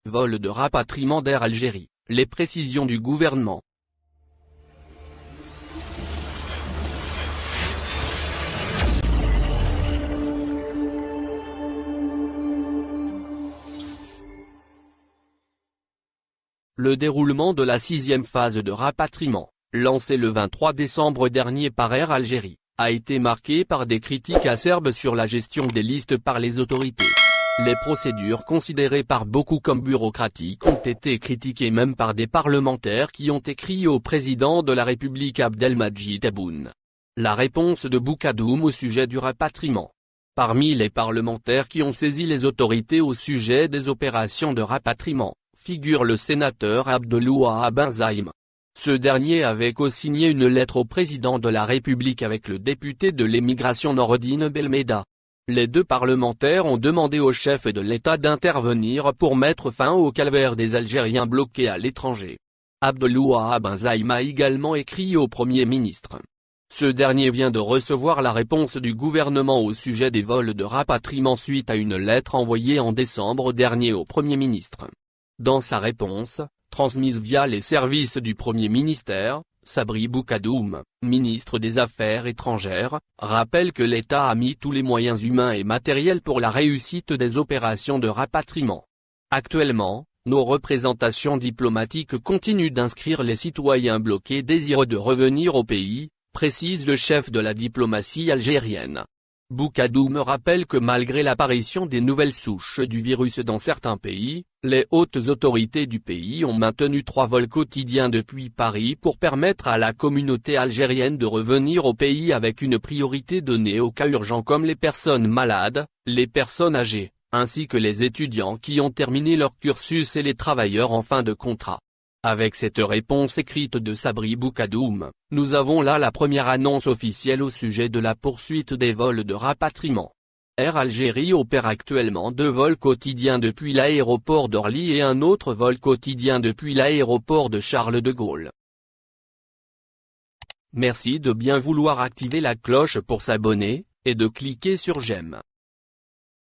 Vol de rapatriement d'Air Algérie, les précisions du gouvernement. Le déroulement de la 6e phase de rapatriement, lancée le 23 décembre dernier par Air Algérie, a été marqué par des critiques acerbes sur la gestion des listes par les autorités. Les procédures considérées par beaucoup comme bureaucratiques ont été critiquées même par des parlementaires qui ont écrit au président de la République Abdelmadjid Tebboune. La réponse de Boukadoum au sujet du rapatriement. Parmi les parlementaires qui ont saisi les autorités au sujet des opérations de rapatriement, figure le sénateur Abdelouahab Benzaïm. Ce dernier avait co-signé une lettre au président de la République avec le député de l'émigration Noreddine Belmeda. Les deux parlementaires ont demandé au chef de l'État d'intervenir pour mettre fin au calvaire des Algériens bloqués à l'étranger. Abdelouahab Benzaïm a également écrit au Premier ministre. Ce dernier vient de recevoir la réponse du gouvernement au sujet des vols de rapatriement suite à une lettre envoyée en décembre dernier au Premier ministre. Dans sa réponse, transmise via les services du Premier ministère, Sabri Boukadoum, ministre des Affaires étrangères, rappelle que l'État a mis tous les moyens humains et matériels pour la réussite des opérations de rapatriement. Actuellement, nos représentations diplomatiques continuent d'inscrire les citoyens bloqués désireux de revenir au pays, précise le chef de la diplomatie algérienne. Boukadoum rappelle que malgré l'apparition des nouvelles souches du virus dans certains pays, les hautes autorités du pays ont maintenu 3 vols quotidiens depuis Paris pour permettre à la communauté algérienne de revenir au pays avec une priorité donnée aux cas urgents comme les personnes malades, les personnes âgées, ainsi que les étudiants qui ont terminé leur cursus et les travailleurs en fin de contrat. Avec cette réponse écrite de Sabri Boukadoum, nous avons là la première annonce officielle au sujet de la poursuite des vols de rapatriement. Air Algérie opère actuellement 2 vols quotidiens depuis l'aéroport d'Orly et un autre vol quotidien depuis l'aéroport de Charles de Gaulle. Merci de bien vouloir activer la cloche pour s'abonner, et de cliquer sur j'aime.